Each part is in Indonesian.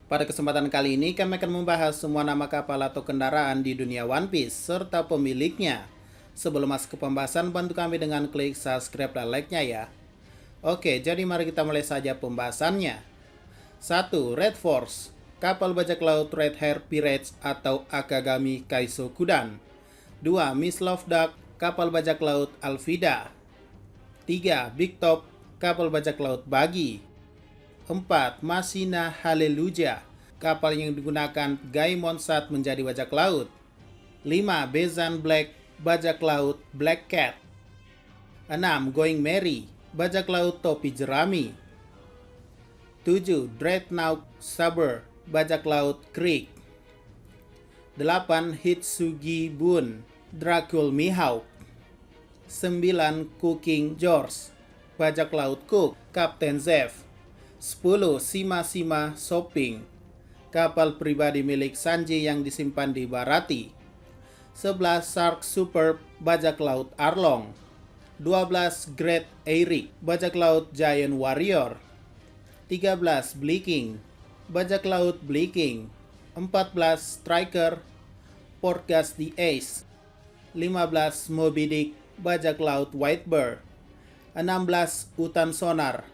Pada kesempatan kali ini kami akan membahas semua nama kapal atau kendaraan di dunia One Piece serta pemiliknya. Sebelum masuk ke pembahasan, bantu kami dengan klik subscribe dan like-nya ya. Oke, jadi mari kita mulai saja pembahasannya. 1. Red Force, kapal bajak laut Red Hair Pirates atau Akagami Kaisokudan. 2. Miss Love Duck, kapal bajak laut Alvida. 3. Big Top, kapal bajak laut Bagi. 4. Masina Hallelujah, kapal yang digunakan Gaimon saat menjadi bajak laut. 5. Bezan Black, bajak laut Black Cat. 6. Going Merry, bajak laut topi jerami. 7. Dreadnought Saber, bajak laut Creek. 8. Hitsugi Bun, Dracul Mihawk. 9. Cooking George, bajak laut Cook, Kapten Zeff. 10. Sima Sima Shopping, kapal pribadi milik Sanji yang disimpan di Barati. 11. Shark Super, bajak laut Arlong. 12. Great Eric, bajak laut Giant Warrior. 13. Blinking, bajak laut Blinking. 14. Striker, Portgas the Ace. 15. Moby Dick, bajak laut Whitebird. 16. Utan Sonar,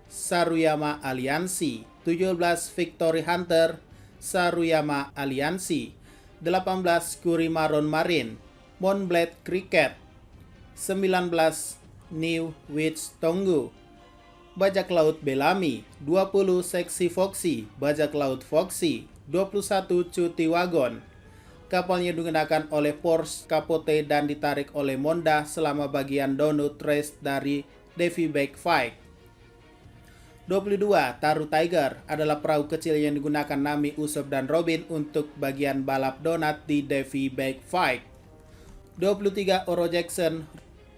Saruyama Alliansi. 17. Victory Hunter, Saruyama Alliansi. 18. Kurimaron Marine, Moonblade Cricket. 19. New Witch Tongu, bajak laut Bellamy. 20. Sexy Foxy, bajak laut Foxy. 21. Cuti Wagon, kapalnya digunakan oleh Force Capote dan ditarik oleh Monda selama bagian donut race dari Davy Bag Fight. 22. Taru Tiger adalah perahu kecil yang digunakan Nami, Usopp, dan Robin untuk bagian balap donat di Davy Bag Fight. 23. Oro Jackson,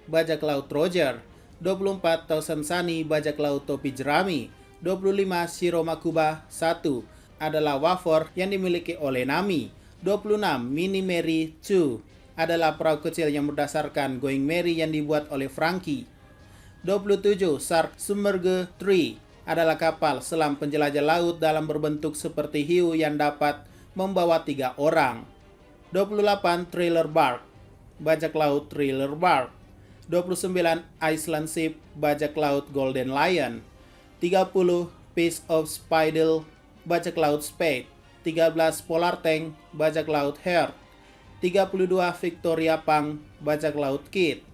bajak laut Roger. 24. Thousand Sunny, bajak laut topi jerami. 25. Shiro Makuba 1 adalah wafer yang dimiliki oleh Nami. 26. Mini Mary 2 adalah perahu kecil yang berdasarkan Going Merry yang dibuat oleh Franky. 27. Shark Submerge 3 adalah kapal selam penjelajah laut dalam berbentuk seperti hiu yang dapat membawa 3 orang. 28. Thriller Bark, bajak laut Thriller Bark. 29. Iceland Ship, bajak laut Golden Lion. 30. Piece of Spidel, bajak laut Spade. 13. Polar Tank, bajak laut Heart. 32. Victoria Pang, bajak laut Kid.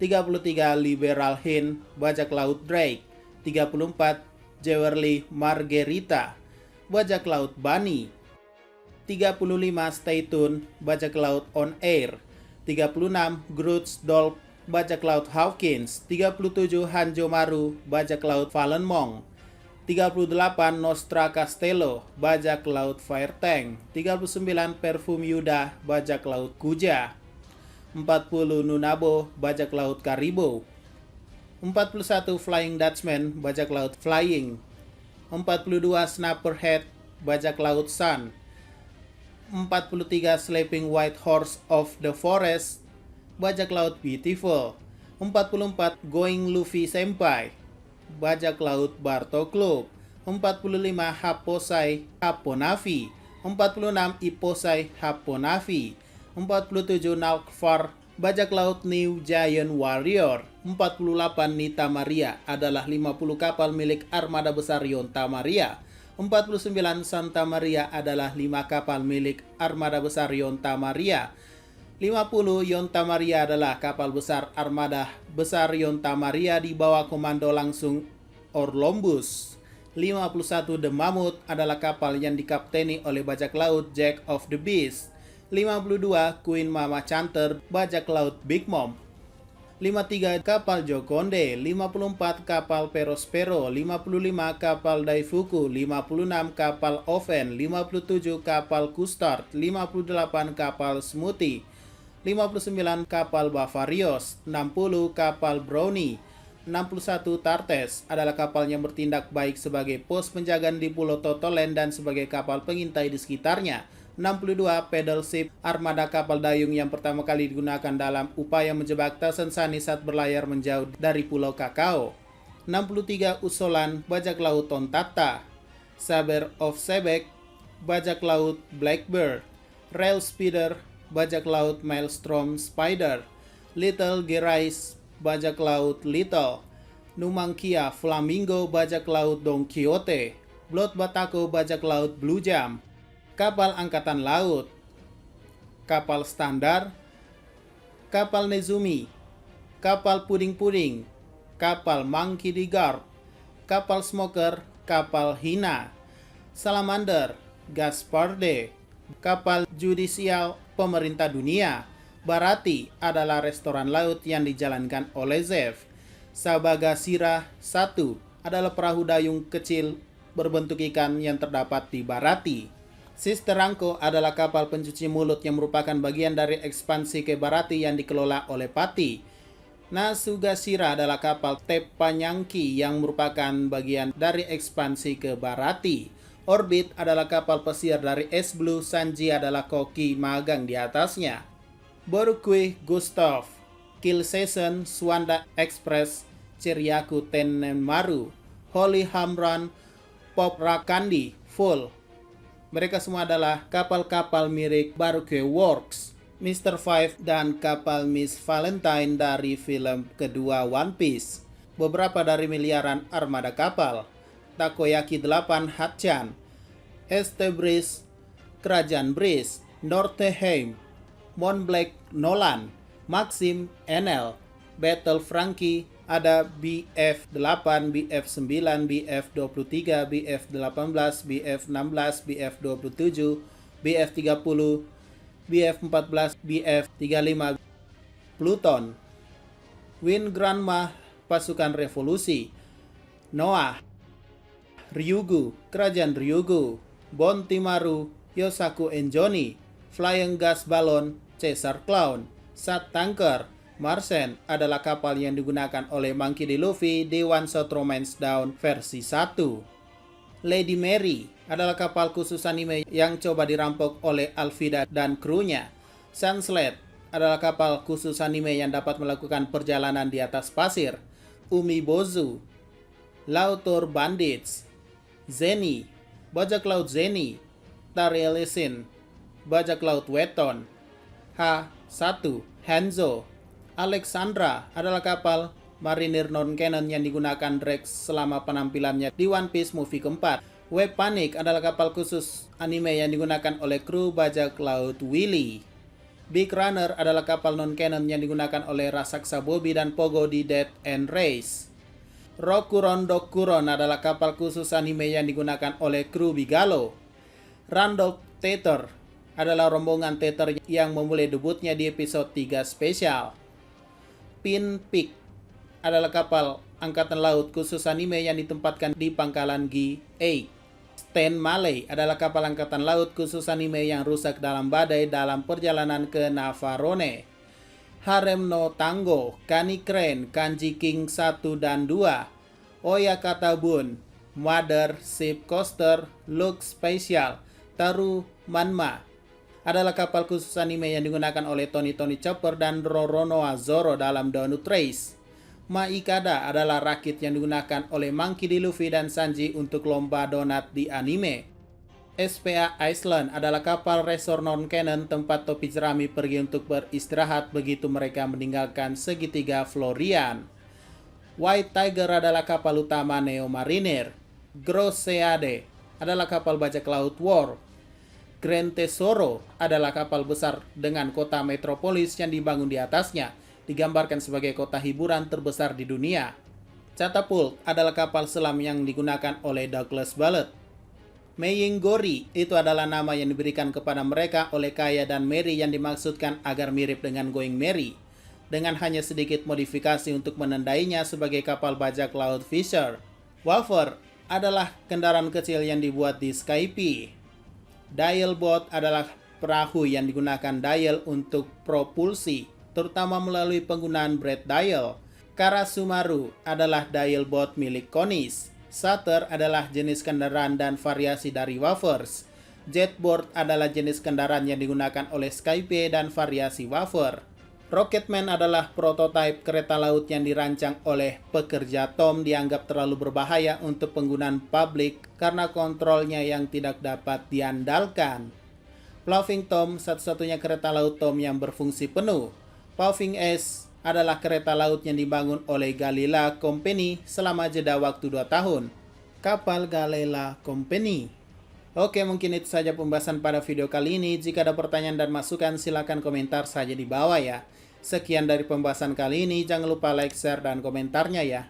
33. Liberal Hin, bajak laut Drake. 34. Jewerly Margarita, bajak laut Bunny. 35. Stay Tuned, bajak laut On Air. 36. Groot's Dolp, bajak laut Hawkins. 37. Hanjo Maru, bajak laut Fallen Monk. 38. Nostra Castello, bajak laut Fire Tank. 39. Perfume Yuda, bajak laut Kuja. 40. Nunabo, bajak laut Karibo. 41. Flying Dutchman, bajak laut Flying. 42. Snapper Head, bajak laut Sun. 43. Sleeping White Horse of the Forest, bajak laut Beautiful. 44. Going Luffy Senpai, bajak laut Barto Club. 45. Haposai Haponavi. 46. Iposai Haponavi. 47. Nalkfar, bajak laut New Giant Warrior. 48. Nita Maria adalah 50 kapal milik armada besar Yonta Maria. 49. Santa Maria adalah 5 kapal milik armada besar Yonta Maria. 50. Yonta Maria adalah kapal besar armada besar Yonta Maria di bawah komando langsung Orlombus. 51. The Mammoth adalah kapal yang dikapteni oleh bajak laut Jack of the Beast. 52. Queen Mama Chanter, bajak laut Big Mom. 53. Kapal Jokonde. 54. Kapal Perospero. 55. Kapal Daifuku. 56. Kapal Oven. 57. Kapal Custard. 58. Kapal Smoothie. 59. Kapal Bavarios. 60. Kapal Brownie. 61. Tartes adalah kapal yang bertindak baik sebagai pos penjagaan di Pulau Totoland dan sebagai kapal pengintai di sekitarnya. 62. Paddle Ship, armada kapal dayung yang pertama kali digunakan dalam upaya menjebak Thousand Sunny saat berlayar menjauh dari Pulau Kakao. 63. Usolan, bajak laut Tontata. Saber of Sebek, bajak laut Blackbird, Rail Speeder, bajak laut Maelstrom Spider, Little Gerais, bajak laut Little, Numancia Flamingo, bajak laut Don Quixote, Blood Batako, bajak laut Blue Jam, kapal angkatan laut, kapal standar, kapal Nezumi, kapal puding-puding, kapal Monkey D. Garp, kapal Smoker, kapal Hina, Salamander, Gasparde, kapal judisial pemerintah dunia. Barati adalah restoran laut yang dijalankan oleh Zev. Sabagasira 1 adalah perahu dayung kecil berbentuk ikan yang terdapat di Barati. Sister Rangko adalah kapal pencuci mulut yang merupakan bagian dari ekspansi ke Barati yang dikelola oleh Pati. Nasugashira adalah kapal Teppanyaki yang merupakan bagian dari ekspansi ke Barati. Orbit adalah kapal pesiar dari S Blue. Sanji adalah koki magang di atasnya. Borukui Gustav, Kill Season, Swanda Express, Chiryaku Tenenmaru, Holy Hamran, Pop Rakandi, Full. Mereka semua adalah kapal-kapal milik Baruque Works, Mr. Five, dan kapal Miss Valentine dari film kedua One Piece. Beberapa dari miliaran armada kapal. Takoyaki 8 Hatchan, Este Breeze, Kerajaan Breeze, Northeheim, Mont Blanc Nolan, Maxim NL, Battle Frankie, ada BF8, BF9, BF23, BF18, BF16, BF27, BF30, BF14, BF35, Pluton, Win Granma, pasukan revolusi, Noah, Ryugu, Kerajaan Ryugu, Bontimaru, Yosaku Enjoni, Flying Gas Balloon, Caesar Clown, Sat Tanker, Marsen adalah kapal yang digunakan oleh Monkey D. Luffy di One Shot Romance Down versi 1. Lady Mary adalah kapal khusus anime yang coba dirampok oleh Alvida dan krunya. Sunsled adalah kapal khusus anime yang dapat melakukan perjalanan di atas pasir. Umibozu, Lautor Bandits, Zeni, bajak laut Zeni, Tarielisin, bajak laut Weton, H1, Hanzo, Alexandra adalah kapal marinir non-canon yang digunakan Rex selama penampilannya di One Piece movie keempat. Web Panic adalah kapal khusus anime yang digunakan oleh kru bajak laut Willy. Big Runner adalah kapal non-canon yang digunakan oleh raksasa Bobby dan Pogo di Death and Race. Rokuron Dokuron adalah kapal khusus anime yang digunakan oleh kru Bigalo. Randolph Theater adalah rombongan teater yang memulai debutnya di episode 3 spesial. Pin Peak adalah kapal angkatan laut khusus anime yang ditempatkan di pangkalan G8. Stan Malay adalah kapal angkatan laut khusus anime yang rusak dalam badai dalam perjalanan ke Navarone. Harem no Tango, Kani Crane, Kanji King 1 dan 2, Oyakata Bun, Mother Ship Coaster, Look Special, Taru Manma adalah kapal khusus anime yang digunakan oleh Tony Chopper dan Roronoa Zoro dalam Donut Race. Maikada adalah rakit yang digunakan oleh Monkey D. Luffy dan Sanji untuk lomba donat di anime. SPA Iceland adalah kapal resor non-canon tempat topi jerami pergi untuk beristirahat begitu mereka meninggalkan segitiga Florian. White Tiger adalah kapal utama Neo Mariner. Grosseade adalah kapal bajak laut War. Grand Tesoro adalah kapal besar dengan kota metropolis yang dibangun di atasnya, digambarkan sebagai kota hiburan terbesar di dunia. Catapult adalah kapal selam yang digunakan oleh Douglas Ballard. Meying Gori itu adalah nama yang diberikan kepada mereka oleh Kaya dan Mary yang dimaksudkan agar mirip dengan Going Merry, dengan hanya sedikit modifikasi untuk menandainya sebagai kapal bajak laut Fisher. Wafer adalah kendaraan kecil yang dibuat di Skype. Dial Boat adalah perahu yang digunakan dial untuk propulsi, terutama melalui penggunaan bread dial. Karasumaru adalah dial boat milik Konis. Sater adalah jenis kendaraan dan variasi dari Wafers. Jetboard adalah jenis kendaraan yang digunakan oleh Skype dan variasi Wafer. Rocketman adalah prototipe kereta laut yang dirancang oleh pekerja Tom, dianggap terlalu berbahaya untuk penggunaan publik karena kontrolnya yang tidak dapat diandalkan. Ploving Tom, satu-satunya kereta laut Tom yang berfungsi penuh. Ploving S adalah kereta laut yang dibangun oleh Galila Company selama jeda waktu 2 tahun. Kapal Galila Company. Oke, mungkin itu saja pembahasan pada video kali ini. Jika ada pertanyaan dan masukan, silakan komentar saja di bawah ya. Sekian dari pembahasan kali ini, jangan lupa like, share, dan komentarnya ya.